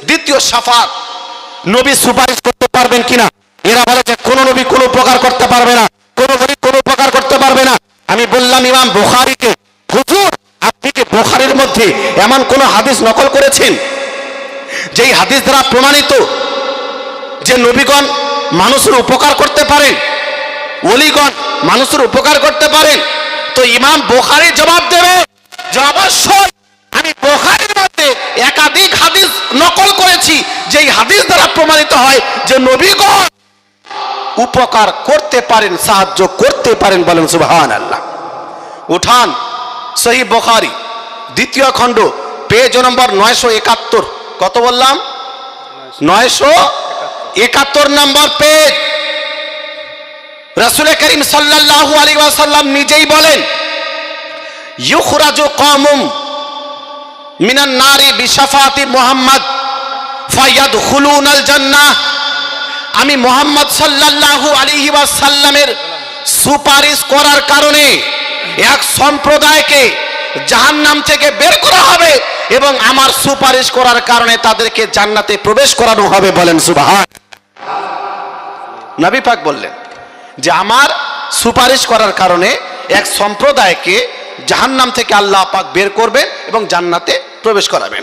দ্বিতীয় শাফাত, নবী সুপারিশ করতে পারবেন কিনা। এরা বলে যে কোন নবী কোনো উপকার করতে পারবে না, কোন নবী কোনো উপকার করতে পারবে না। আমি বললাম ইমাম বুখারীকে, হুজুর আপনি কি বুখারীর মধ্যে এমন কোন হাদিস নকল করেছেন যেই হাদিস দ্বারা প্রমাণিত যে নবীগণ মানুষের উপকার করতে পারেন, ওলিগণ মানুষের উপকার করতে পারেন? তো ইমাম বুখারী জবাব দেবে যে অবশ্যই আমি বুখারীর মধ্যে একাধিক হাদিস নকল করেছি যেই হাদিস দ্বারা প্রমাণিত হয় যে নবীগণ উপকার করতে পারেন, সাহায্য করতে পারেন। বলেন সুবহানাল্লাহ। উঠান সহিহ বুখারী দ্বিতীয় খণ্ড পেজ নম্বর 971। কত বললাম? 971 নম্বর পেজ। রাসূল করিম সাল্লাল্লাহু আলাইহি ওয়াসাল্লাম নিজেই বলেন, ইউখরাজু কওমুম মিনান নারি বিশাফাতি মুহাম্মদ ফায়াদখুলুনাল জান্নাহ। আমি মুহাম্মদ সাল্লাল্লাহু আলাইহি ওয়াসাল্লামের সুপারিশ করার কারণে এক সম্প্রদায়কে জাহান্নাম থেকে বের করা হবে এবং আমার সুপারিশ করার কারণে তাদেরকে জান্নাতে প্রবেশ করানো হবে। বলেন সুবহান। নবী পাক বললেন যে আমার সুপারিশ করার কারণে এক সম্প্রদায়কে জাহান্নাম থেকে আল্লাহ পাক বের করবেন এবং জান্নাতে প্রবেশ করাবেন।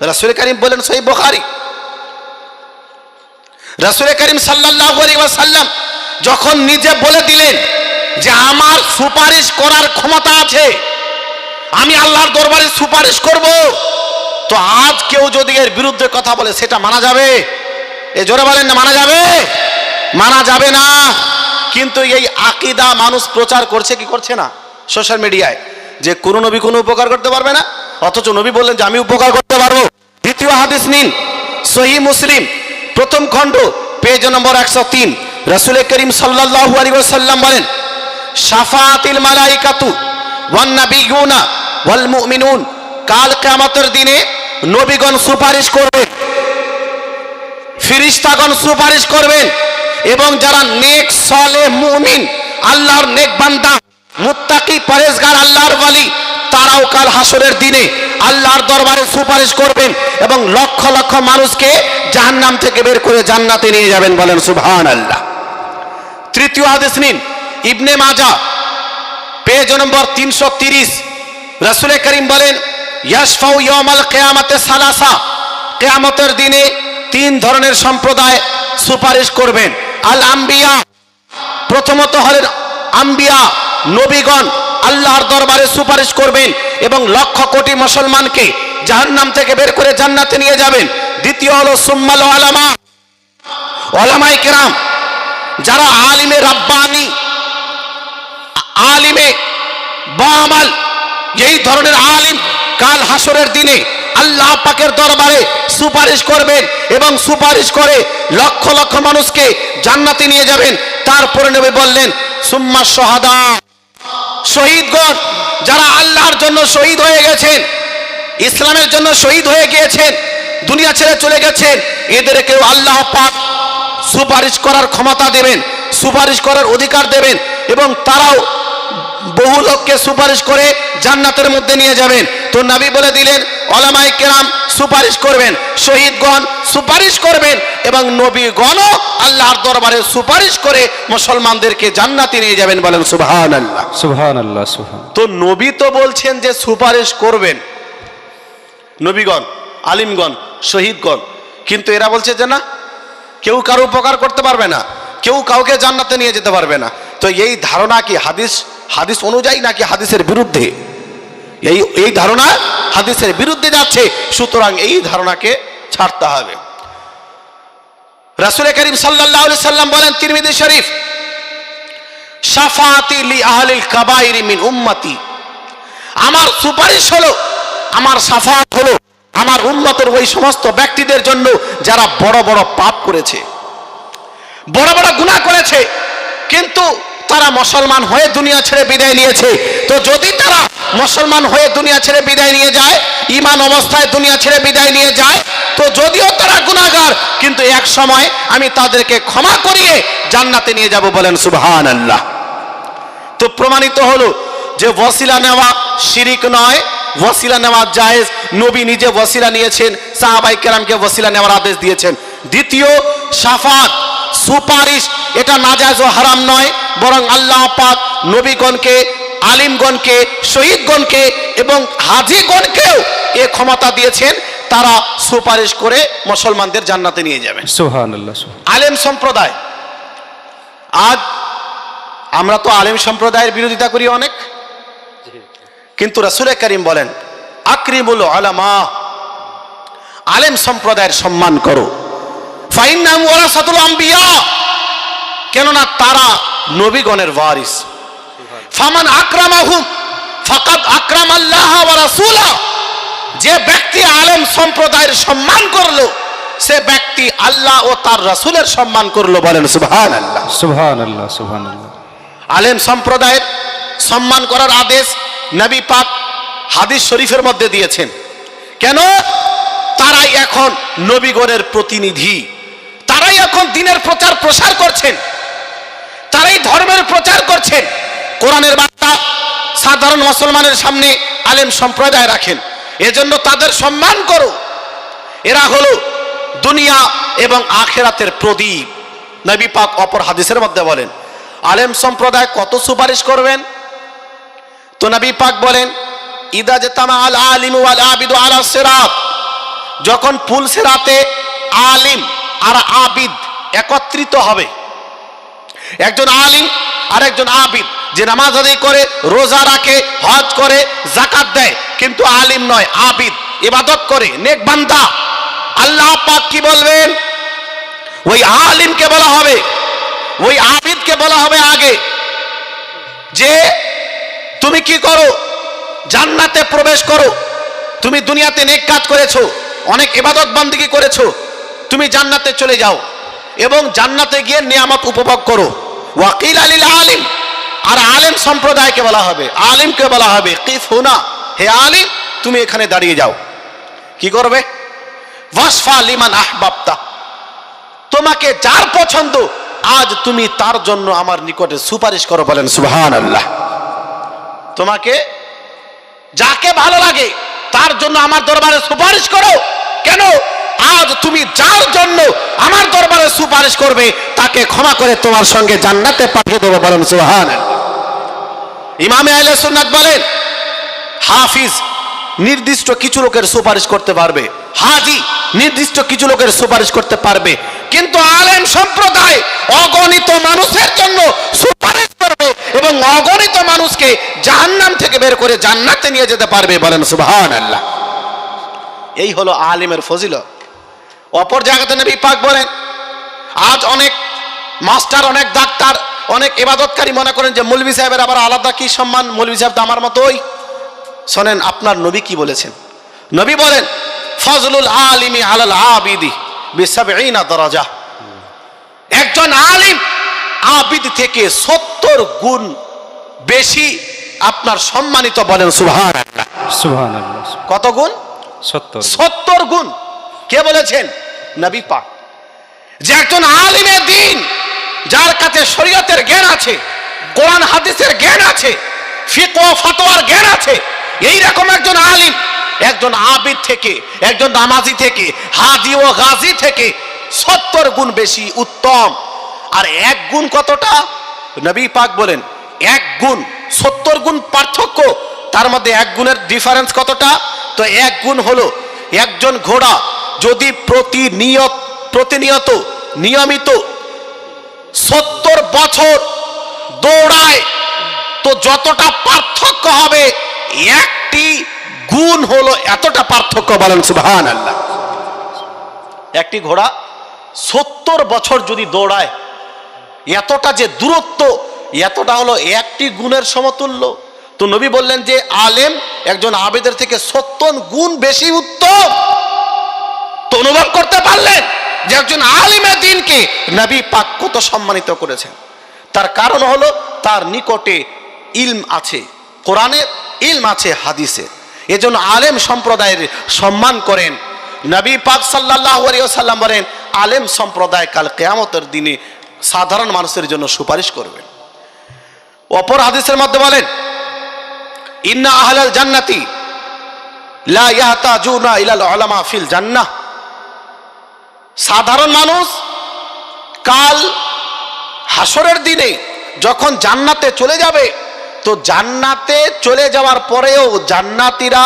রাসূল করিম বলেন সহিহ বুখারী, রাসূল করিম সাল্লাল্লাহু আলাইহি ওয়াসাল্লাম যখন নিজে বলে দিলেন যে আমার সুপারিশ করার ক্ষমতা আছে, আমি আল্লাহর দরবারে সুপারিশ করব, তো আজ কেউ যদি এর বিরুদ্ধে কথা বলে সেটা মানা যাবে? এ জোরে বলেন না, মানা যাবে? মানা যাবে না। কিন্তু এই আকীদা মানুষ প্রচার করছে কি করছে না সোশ্যাল মিডিয়ায়, যে কোন নবী কোনো উপকার করতে পারবে না, অথচ নবী বললেন যে আমি উপকার করতে পারবো। দ্বিতীয় হাদিস নিন, সহিহ মুসলিম প্রথম খণ্ড পেজ নম্বর 103। রাসূল করিম সাল্লাল্লাহু আলাইহি ওয়াসাল্লাম বলেন, শাফাআতিল মালাইকাতু ওয়ান নাবিয়ুনা ওয়াল মুমিনুন। কাল কিয়ামতের দিনে নবীগণ সুপারিশ করবেন, ফেরেশতাগণ সুপারিশ করবেন এবং যারা নেক সালেহ মুমিন, আল্লাহর নেক বান্দা, মুত্তাকি, পরেজগার, আল্লাহর ওয়ালি, তারাও কাল হাসরের দিনে আল্লাহর দরবারে সুপারিশ করবেন এবং লক্ষ লক্ষ মানুষকে জাহান্নাম থেকে বের করে জান্নাতে নিয়ে যাবেন। বলেন সুবহানাল্লাহ। তৃতীয় হাদিস নিন, ইবনে মাজাহ পেজ নম্বর 330। রাসূল করিম বলেন, ইয়াশফাউ ইয়াউমাল কিয়ামাতে সালাসা। কিয়ামতের দিনে তিন ধরনের সম্প্রদায় সুপারিশ করবেন। আল আম্বিয়া, প্রথমত হলেন আম্বিয়া, নবীগণ আল্লাহর দরবারে সুপারিশ করবেন এবং লক্ষ কোটি মুসলমানকে জাহান্নাম থেকে বের করে জান্নাতে নিয়ে যাবেন। দ্বিতীয় হলো সুম্মাল উলামা, উলামায়ে কেরাম, যারা আলিমে রাব্বানি, আলিমে বামাল, এই ধরনের আলিম কাল হাসরের দিনে আল্লাহ পাকের দরবারে সুপারিশ করবেন এবং সুপারিশ করে লক্ষ লক্ষ মানুষকে জান্নাতে নিয়ে যাবেন। তারপরে নবী বললেন সুম্মা শুহাদা, শহীদগণ, যারা আল্লাহর জন্য শহীদ হয়ে গেছেন, ইসলামের জন্য শহীদ হয়ে গিয়েছেন, দুনিয়া ছেড়ে চলে গেছেন, এদেরকেও আল্লাহ পাক সুপারিশ করার ক্ষমতা দেবেন, সুপারিশ করার অধিকার দেবেন এবং তারাও বহু লোককে সুপারিশ করে জান্নাতের মধ্যে নিয়ে যাবেন। তো নবী বলে দিলেন উলামায়ে কেরাম সুপারিশ করবেন, শহীদগণ সুপারিশ করবেন এবং নবীগণও আল্লাহর দরবারে সুপারিশ করে মুসলমানদেরকে জান্নাতে নিয়ে যাবেন। বলেন সুবহানাল্লাহ। সুবহানাল্লাহ, সুবহান। তো নবী তো বলছেন যে সুপারিশ করবেন নবীগণ, আলিমগণ, শহীদগণ, কিন্তু এরা বলছে যে না, কেউ কারো উপকার করতে পারবে না, কেউ কাউকে জান্নাতে নিয়ে যেতে পারবে না। তো এই ধারণা কি হাদিস অনুযায়ী নাকি হাদিসের বিরুদ্ধে? এই ধারণা হাদিসের বিরুদ্ধে যাচ্ছে, সুতরাং এই ধারণাকে ছাড়তে হবে। রাসূল করিম সাল্লাল্লাহু আলাইহি সাল্লাম বলেন, তিরমিজি শরীফ, শাফাআতি লি আহলিল কাবাইরি মিন উম্মতি। আমার সুপারিশ হলো, আমার শাফাআত হলো আমার উম্মতের ওই সমস্ত ব্যক্তিদের জন্য যারা বড় বড় পাপ করেছে, বড় বড় গুনাহ করেছে, কিন্তু তারা মুসলমান হয়ে দুনিয়া ছেড়ে বিদায় নিয়েছে। তো যদি তারা মুসলমান হয়ে দুনিয়া ছেড়ে বিদায় নিয়ে যায়, ঈমান অবস্থায় দুনিয়া ছেড়ে বিদায় নিয়ে যায়, তো যদিও তারা গুনাহগার, কিন্তু এক সময় আমি তাদেরকে ক্ষমা করিয়ে জান্নাতে নিয়ে যাব। বলেন সুবহানাল্লাহ। তো প্রমাণিত হলো যে ওয়াসিলা নেওয়া শিরিক নয়, ওয়াসিলা নেওয়া জায়েজ, নবী নিজে ওয়াসিলা নিয়েছেন, সাহাবায়ে কেরামকে ওয়াসিলা নেওয়ার আদেশ দিয়েছেন। দ্বিতীয়, শাফাত সুপারিশ, এটা নাজায়েজ ও হারাম নয়, বরং আল্লাহ পাক নবীগণকে, আলিমগণকে, শহীদগণকে এবং হাজীগণকেও এ ক্ষমতা দিয়েছেন, তারা সুপারিশ করে মুসলমানদের জান্নাতে নিয়ে যাবেন। সুবহানাল্লাহ। আলেম সম্প্রদায়, আজ আমরা তো আলেম সম্প্রদায়ের বিরোধিতা করি অনেক, কিন্তু রাসূল করিম বলেন আকরিমুল উলামা, আলেম সম্প্রদায়ের সম্মান করো, ফাইন্নাহুম ওয়ারাসাতুল আম্বিয়া, কেননা তারা নবীগণের ওয়ারিস। ফামান আকরামাহুম ফাকাদ আকরামাল্লাহ ওয়া রাসূলা, যে ব্যক্তি আলেম সম্প্রদায়ের সম্মান করলো সে ব্যক্তি আল্লাহ ও তার রাসূলের সম্মান করলো। বলেন সুবহানাল্লাহ। সুবহানাল্লাহ। সুবহানাল্লাহ। আলেম সম্প্রদায়ের সম্মান করার আদেশ নবী পাক হাদিস শরীফের মধ্যে দিয়েছেন। কেন? তারাই এখন নবীগণের প্রতিনিধি, তারাই এখন দ্বীনের প্রচার প্রসার করছেন, তারাই ধর্মের প্রচার করছেন। কোরআনের বার্তা সাধারণ মুসলমানের সামনে আলেম সম্প্রদায় রাখেন, এজন্য তাদের সম্মান করো। এরা হলো দুনিয়া এবং আখিরাতের প্রদীপ। নবী পাক অপর হাদিসের মধ্যে বলেন আলেম সম্প্রদায় কত সুপারিশ করবেন? তো নবী পাক বলেন ইদা জাতামা আল আলিম ওয়াল আবিদু আলা সিরাত, যখন পুল সিরাতে আলিম আর আবিদ একত্রিত হবে, একজন আলিম আর একজন আবিদ, যে নামাজ আদায় করে, রোজা রাখে, হজ করে, যাকাত দেয়, কিন্তু আলিম নয়, আবিদ, ইবাদত করে, নেক বান্দা, আল্লাহ পাক কি বলবেন? ওই আলিমকে বলা হবে, ওই আবিদকে বলা হবে আগে, যে তুমি কি করো? জান্নাতে প্রবেশ করো। তুমি দুনিয়াতে নেক কাজ করেছো, অনেক ইবাদত বান্দিগি করেছো, তুমি জান্নাতে চলে যাও এবং জান্নাতে গিয়ে নিয়ামত উপভোগ করো। ওয়াকিল আলিল আলিম, আর আলেম সম্প্রদায়কে বলা হবে, আলিমকে বলা হবে কিফ হুনা, হে আলিম তুমি এখানে দাঁড়িয়ে যাও। কি করবে? ওয়াসফা লিমান আহবাবতা, তোমাকে যার পছন্দ আজ তুমি তার জন্য আমার নিকটে সুপারিশ করো। বলেন সুবহানাল্লাহ। তোমাকে যাকে ভালো লাগে তার জন্য আমার দরবারে সুপারিশ করো। কেন? আজ তুমি যার জন্য আমার দরবারে সুপারিশ করবে তাকে ক্ষমা করে তোমার সঙ্গে জান্নাতে পাঠিয়ে দেবো। বলেন সুবহানাল্লাহ। ইমামে আহলে সুন্নাত বলেন হাফিজ নির্দিষ্ট কিছু লোকের সুপারিশ করতে পারবে, হাজি নির্দিষ্ট কিছু লোকের সুপারিশ করতে পারবে, কিন্তু আলেম সম্প্রদায় অগণিত মানুষের জন্য সুপারিশ করবে এবং অগণিত মানুষকে জাহান্নাম থেকে বের করে জান্নাতে নিয়ে যেতে পারবে। বলেন সুবহানাল্লাহ। এই হলো আলিমের ফজিলত। অপর জায়গাতে নবী পাক বলেন আজ অনেক মাস্টার, অনেক ডাক্তার, অনেক ইবাদতকারী মনে করেন যে মৌলভী সাহেবের আবার আলাদা কি সম্মান, মৌলভী সাহেব তো আমার মতোই। শোনেন আপনার নবী কি বলেছেন। নবী বলেন ফজলুল আলিমি আলাল আবিদি বিসাবঈনা দারাজা, একজন আলিম আবিদ থেকে 70 গুণ বেশি আপনার সম্মানিত। বলেন সুবহানাল্লাহ। সুবহানাল্লাহ। কত গুণ? 70 গুণ। কে বলেছেন? নবী পাক। যে একজন আলিমে দ্বীন, যার কাছে শরীয়তের জ্ঞান আছে, কোরআন হাদিসের জ্ঞান আছে, ফিকহ ও ফতোয়ার জ্ঞান আছে, এই রকম একজন আলিম একজন আবিদ থেকে, একজন নামাজি থেকে, হাজি ও গাজী থেকে 70 গুণ বেশি উত্তম। আর এক গুণ কতটা? নবী পাক বলেন এক গুণ, 70 গুণ পার্থক্য, তার মধ্যে এক গুণের ডিফারেন্স কতটা? তো এক গুণ হলো একজন ঘোড়া যদি প্রতিনিয়ত নিয়মিত 70 বছর দৌড়ায়, তো যতটা পার্থক্য হবে একটি গুণ হলো এতটা পার্থক্য। বলেন সুবহানাল্লাহ। একটি ঘোড়া 70 বছর যদি দৌড়ায়, এতটা যে দূরত্ব, এতটা হলো একটি গুণের সমতুল্য। তো নবী বললেন যে আলেম একজন আবেদের থেকে 70 গুণ বেশি উত্তম। তো অনুভব করতে পারলেন যে একজন আলিমে দ্বীনকে নবী পাক কত সম্মানিত করেছেন। তার কারণ হলো তার নিকটে ইলম আছে, কোরআনের ইলম আছে, হাদিসের। এজন্য আলেম সম্প্রদায়ের সম্মান করেন। নবী পাক সাল্লাল্লাহু আলাইহি ওয়াসাল্লাম বলেন আলেম সম্প্রদায় কাল কিয়ামতের দিনে সাধারণ মানুষের জন্য সুপারিশ করবেন। অপর হাদিসের মধ্যে বলেন ইন্না আহলাল জান্নাতি লা ইয়াহতাজুনা ইলাল উলামা ফিল জান্নাহ। সাধারণ মানুষ কাল হাসরের দিনে যখন জান্নাতে চলে যাবে, তো জান্নাতে চলে যাওয়ার পরেও জান্নাতীরা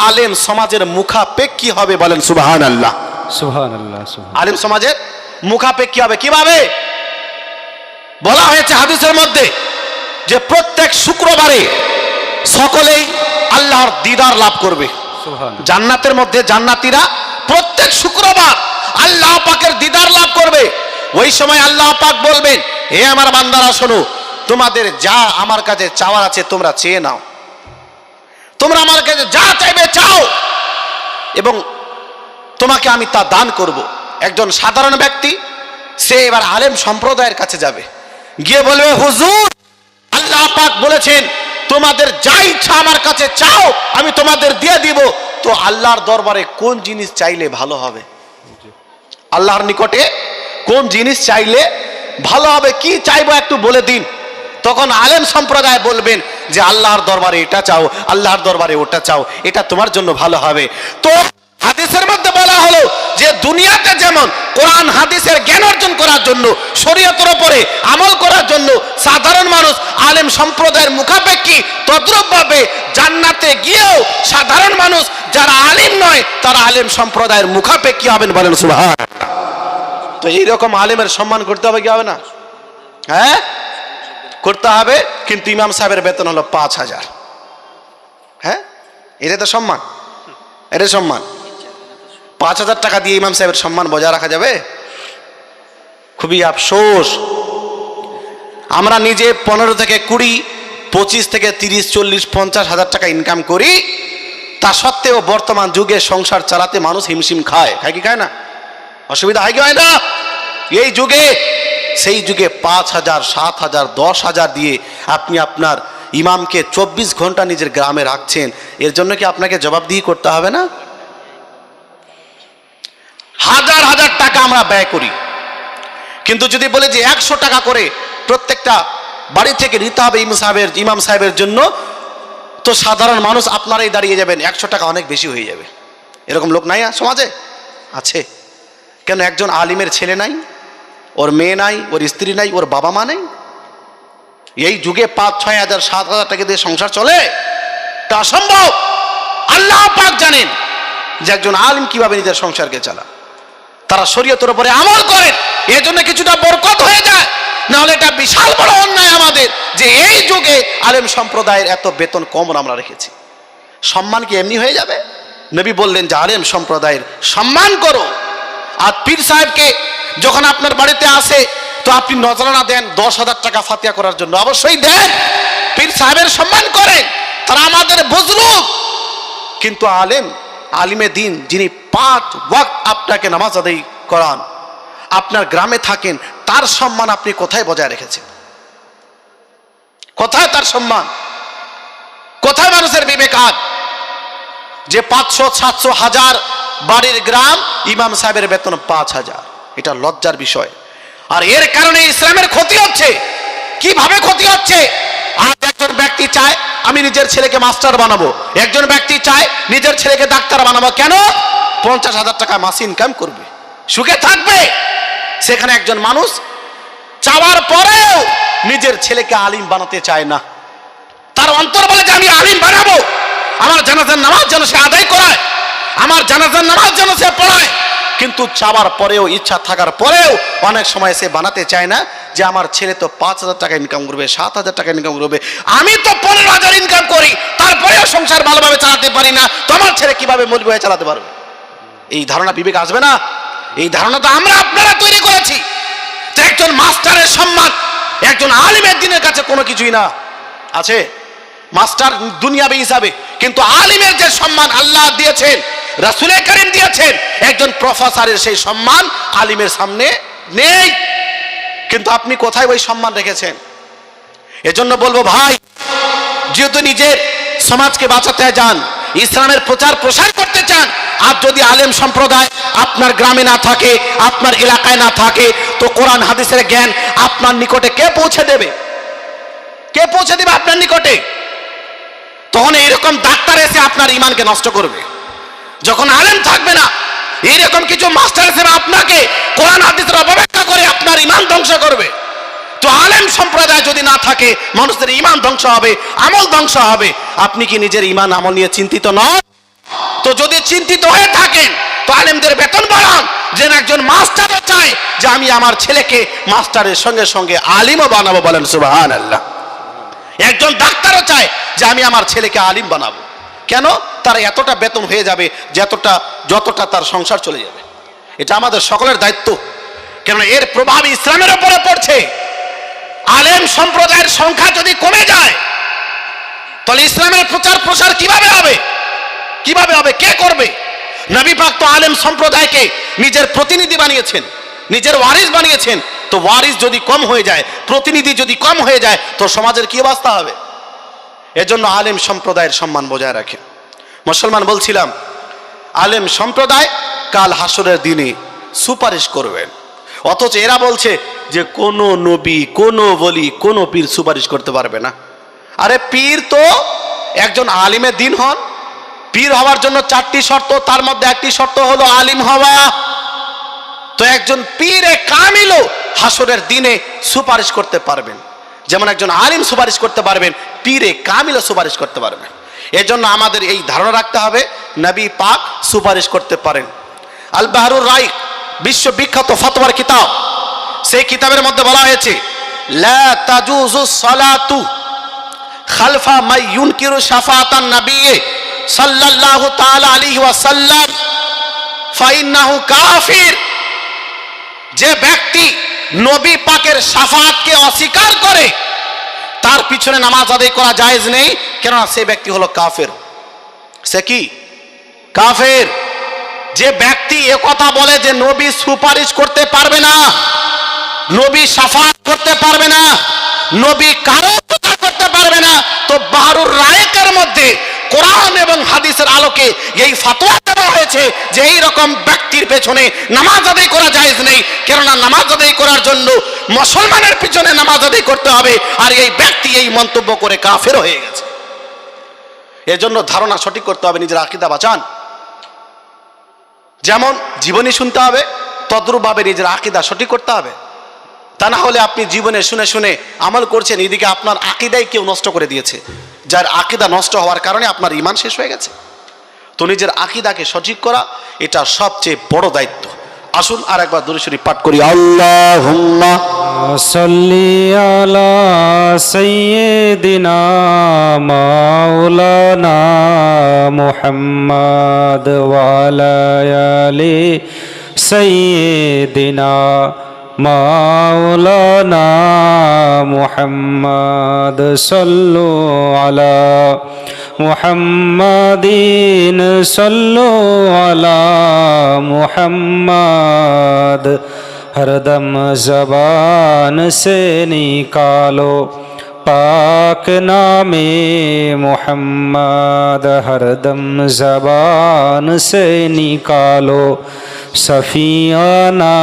আলেম সমাজের মুখাপেক্ষী হবে। বলেন সুবহানাল্লাহ। সুবহানাল্লাহ, সুবহান। আলেম সমাজের মুখাপেক্ষী হবে। কিভাবে? বলা হয়েছে হাদিসের মধ্যে যে প্রত্যেক শুক্রবারে সকলেই আল্লাহর দিদার লাভ করবে। সুবহানাল্লাহ। জান্নাতের মধ্যে জান্নাতীরা প্রত্যেক শুক্রবার আল্লাহ পাকের দিদার লাভ করবে। ওই সময় আল্লাহ পাক বলবেন, হে আমার বান্দারা শোনো, তোমাদের যা আমার কাছে চাওয়ার আছে তোমরা চেয়ে নাও, তোমরা আমার কাছে যা চাইবে চাও, এবং তোমাকে আমি তা দান করব। একজন সাধারণ ব্যক্তি সে এবার আলেম সম্প্রদায়ের কাছে যাবে, গিয়ে বলবে, হুজুর আল্লাহ পাক বলেছেন তোমাদের যা ইচ্ছা আমার কাছে চাও আমি তোমাদের দিয়ে দিব। তো আল্লাহর দরবারে কোন জিনিস চাইলে ভালো হবে? আল্লাহর নিকটে কোন জিনিস চাইলে ভালো হবে? কি চাইবো একটু বলে দিন। তখন আলেম সম্প্রদায় বলবেন যে আল্লাহর দরবারে এটা চাও, আল্লাহর দরবারে ওটা চাও, এটা তোমার জন্য ভালো হবে। তো হাদিসের মধ্যে বলা হলো যে দুনিয়াতে যেমন কোরআন হাদিসের জ্ঞান অর্জন করার জন্য, শরীয়তের উপরে আমল করার জন্য সাধারণ মানুষ আলেম সম্প্রদায়ের মুখাপেক্ষী, তদ্রূপভাবে জান্নাতে গিয়েও সাধারণ মানুষ যারা আলেম নয় তারা আলেম সম্প্রদায়ের মুখাপেক্ষী হবেন। বলেন সুবহানাল্লাহ। তো এইরকম আলেমের সম্মান করতে হবে কি হবে না? হ্যাঁ, করতে হবে। কিন্তু ইমাম সাহেবের বেতন হলো 5,000। হ্যাঁ, এটা তো সম্মান, এটা সম্মান। 5,000 টাকা দিয়ে ইমাম সাহেবের সম্মান বজায় রাখা যাবে? খুবই আফসোস। আমরা নিজে 15 থেকে 20, 25 থেকে 30, 40, 50,000 টাকা ইনকাম করি, তা সত্ত্বেও বর্তমান যুগে সংসার চালাতে মানুষ হিমশিম খায়। খায় কি খায় না? অসুবিধা হয় কি হয় না? এই যুগে সেই যুগে 5,000, 7,000, 10,000 দিয়ে আপনি আপনার ইমামকে 24 ঘন্টা নিজের গ্রামে রাখছেন, এর জন্য কি আপনাকে জবাবদিহি করতে হবে না? হাজার হাজার টাকা আমরা ব্যয় করি, কিন্তু যদি বলে যে 100 টাকা করে প্রত্যেকটা বাড়ি থেকে নিতে হবে ইমাম সাহেবের জন্য, তো সাধারণ মানুষ আপনারাই দাঁড়িয়ে যাবেন, 100 টাকা অনেক বেশি হয়ে যাবে। এরকম লোক নাই সমাজে? আছে। কেন? একজন আলিমের ছেলে নাই, ওর মেয়ে নাই, ওর স্ত্রী নাই, ওর বাবা মা নেই? এই যুগে 5, 6 হাজার, 7,000 টাকা দিয়ে সংসার চলে? তা অসম্ভব। আল্লাহ পাক জানেন যে একজন আলিম কিভাবে নিজের সংসারকে চালা। তারা শরীয়তের উপরে আমল করেন, এর জন্য কিছুটা বরকত হয়ে যায়। নাহলে এটা বিশাল বড় অন্যায় আমাদের যে এই যুগে আলেম সম্প্রদায়ের এত বেতন কম আমরা রেখেছি। সম্মান কি এমনি হয়ে যাবে? নবী বললেন যে আলেম সম্প্রদায়ের সম্মান করো। আর পীর সাহেবকে যখন আপনার বাড়িতে আসে তো আপনি নজরানা দেন 10,000 টাকা ফাতিহা করার জন্য, অবশ্যই দেন। পীর সাহেবের সম্মান করেন, তারা আমাদের বুজুর্গ। কিন্তু আলিমে দিন যিনি 5 ওয়াক্ত আপনাকে নামাজ আদায় করান, আপনার গ্রামে থাকেন, তার সম্মান আপনি কোথায় বজায় রেখেছেন? কোথায় তার সম্মান? কোথায় মানুষের বিবেকাত যে 500, 700, 1000 বাড়ির গ্রাম, ইমাম সাহেবের বেতন 5,000? এটা লজ্জার বিষয়। আর এর কারণে ইসলামের ক্ষতি হচ্ছে। কিভাবে ক্ষতি হচ্ছে? আজ একজন ব্যক্তি চায় আমি নিজের ছেলেকে মাস্টার বানাবো, একজন ব্যক্তি চায় নিজের ছেলেকে ডাক্তার বানাবো। কেন? 50,000 টাকা মাস ইনকাম করবে, সুখে থাকবে। সেখানে একজন মানুষ চাওয়ার পরেও নিজের ছেলেকে আলিম বানাতে চায় না। তার অন্তর বলে যে আমি আলিম বানাবো, আমার জানাজার নামাজ যেন সে আদায় করায়, আমার জানাজার নামাজ যেন সে পড়ায়। কিন্তু চাওয়ার পরেও, ইচ্ছা থাকার পরেও অনেক সময় সে বানাতে চায় না যে আমার ছেলে তো 5,000 টাকা ইনকাম করবে, 7,000 টাকা ইনকাম করবে, আমি তো 15,000 ইনকাম করি, তারপরেও সংসার ভালোভাবে চালাতে পারি না, তো আমার ছেলে কিভাবে মৌলবি হয়ে চালাতে পারবে? এই ধারণা বিবেক আসবে না? এই ধারণা তো আমরা আপনারা তৈরি করেছি। তো একজন মাস্টারের সম্মান একজন আলিমের দিনের কাছে কোনো কিছুই না। আছে মাস্টার দুনিয়াবি হিসাবে, কিন্তু আলিমের যে সম্মান আল্লাহ দিয়েছেন, রাসূল কারীম দিয়েছেন, একজন প্রফেসরের সেই সম্মান আলিমের সামনে নেই। কিন্তু আপনি কোথায় ওই সম্মান রেখেছেন? এজন্য বলবো ভাই, যেহেতু নিজের সমাজকে বাঁচাতে যান, ইসলামের প্রচার প্রসার করতে চান, আর যদি আলেম সম্প্রদায় আপনার গ্রামে না থাকে, আপনার এলাকায় না থাকে, তো কোরআন হাদিসের জ্ঞান আপনার নিকটে কে পৌঁছে দেবে? কে পৌঁছে দেবে আপনার নিকটে? তখন এইরকম ডাক্তার এসে আপনার ইমানকে নষ্ট করবে। যখন আলেম থাকবে না, এইরকম কিছু মাস্টার হিসেবে আপনাকে কোরআন হাদিসের অপব্যাখ্যা করে আপনার ঈমান ধ্বংস করবে। তো আলেম সম্প্রদায় যদি না থাকে, মানুষের ঈমান ধ্বংস হবে, আমল ধ্বংস হবে। আপনি কি নিজের ঈমান আমল নিয়ে চিন্তিত নন? তো যদি চিন্তিত হয়ে থাকেন, তো আলেমদের বেতন বাড়ান। যেন একজন মাস্টারও চায় যে আমি আমার ছেলেকে মাস্টারের সঙ্গে সঙ্গে আলিমও বানাবো, বলেন সুবহানাল্লাহ। একজন ডাক্তারও চায় যে আমি আমার ছেলেকে আলিম বানাবো। কেন? তার এতটা বেতন হয়ে যাবে যতটা তার সংসার চলে যাবে। এটা আমাদের সকলের দায়িত্ব, কেননা এর প্রভাব ইসলামের উপরে পড়ছে। আলেম সম্প্রদায়ের সংখ্যা যদি কমে যায়, তাহলে ইসলামের প্রচার প্রসার কিভাবে হবে? কে করবে? নবী পাক তো আলেম সম্প্রদায়কে নিজের প্রতিনিধি বানিয়েছেন, নিজের ওয়ারিস বানিয়েছেন। তো ওয়ারিস যদি কম হয়ে যায়, প্রতিনিধি যদি কম হয়ে যায়, তো সমাজের কি অবস্থা হবে? এজন্য আলেম সম্প্রদায়ের সম্মান বজায় রাখে। মুসলমান বলছিলাম, আলেম সম্প্রদায় কাল হাসরের দিনে সুপারিশ করবেন। অথচ এরা বলছে যে কোনো নবী, কোনো ওলি, কোনো পীর সুপারিশ করতে পারবে না। আরে পীর তো একজন আলিমের দিন হন। পীর হওয়ার জন্য 4টি শর্ত, তার মধ্যে একটি শর্ত হলো আলিম হওয়া। তো একজন পীরে কামিলও হাসরের দিনে সুপারিশ করতে পারবেন। যেমন একজন আলিম সুপারিশ করতে পারবেন, পীরে কামিলও সুপারিশ করতে পারবেন। এজন্য আমাদের এই ধারণা রাখতে হবে, নবী পাক সুপারিশ করতে পারেন। আল বাহরুর রাইক বিশ্ববিখ্যাত ফতোয়ার কিতাব, সেই কিতাবের মধ্যে বলা হয়েছে, লা তাজুজু সালাতু খালফা মান ইউনকিরু শাফাআতান নবী সাল্লাল্লাহু তাআলা আলাইহি ওয়াসাল্লাম ফাইন্নাহু কাফির। যে ব্যক্তি নবী পাকের শাফাআতকে অস্বীকার করে, তার পিছনে নামাজ আদায় করা জায়েজ নেই, কেননা সে ব্যক্তি হলো কাফের। সে কি? কাফের। যে ব্যক্তি একথা বলে যে নবী সুপারিশ করতে পারবে না, নবী শাফাআত করতে পারবে না, নবী কারো উপকার করতে পারবে না, তো বাহরুর রায়েকের মধ্যে কোরআন এবং হাদিসের আলোকে এই ফতোয়া দেওয়া হয়েছে যে এই রকম ব্যক্তির পেছনে নামাজ আদায় করা জায়েজ নেই, কেননা নামাজ আদায় করার জন্য মুসলমানের পিছনে নামাজ আদায় করতে হবে, আর এই ব্যক্তি এই মন্তব্য করে কাফের হয়ে গেছে। এজন্য ধারণা সঠিক করতে হবে, নিজের আকীদা বাঁচান। যেমন জীবনী শুনতে হবে, তদ্রূপভাবে নিজের আকীদা সঠিক করতে হবে। তা না হলে আপনি জীবনে শুনে শুনে আমল করছেন, এদিকে আপনার আকীদাই কেউ নষ্ট করে দিয়েছে, যার আকীদা নষ্ট হওয়ার কারণে আপনার ঈমান শেষ হয়ে গেছে। তো নিজের আকীদাকে সঠিক করা এটা সবচেয়ে বড় দায়িত্ব। আসুন আর একবার দুরূদ শরীফ পাঠ করি। আল্লাহুম্মা সাল্লি আলা সাইয়্যিদিনা মাওলানা মুহাম্মদ ওয়া আলা আলি সাইয়্যিদিনা মাওলানা মুহাম্মদ সাল্লু আলা মুহাম্মাদিন সাল্লু আলা মুহাম্মদ। हरदम ज़बान से निकालो पाक नामे मुहम्मद, हरदम ज़बान से निकालो सफ़ियाना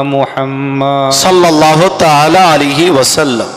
मुहम्मद सल्लल्लाहु ताला अलैहि वसल्लम।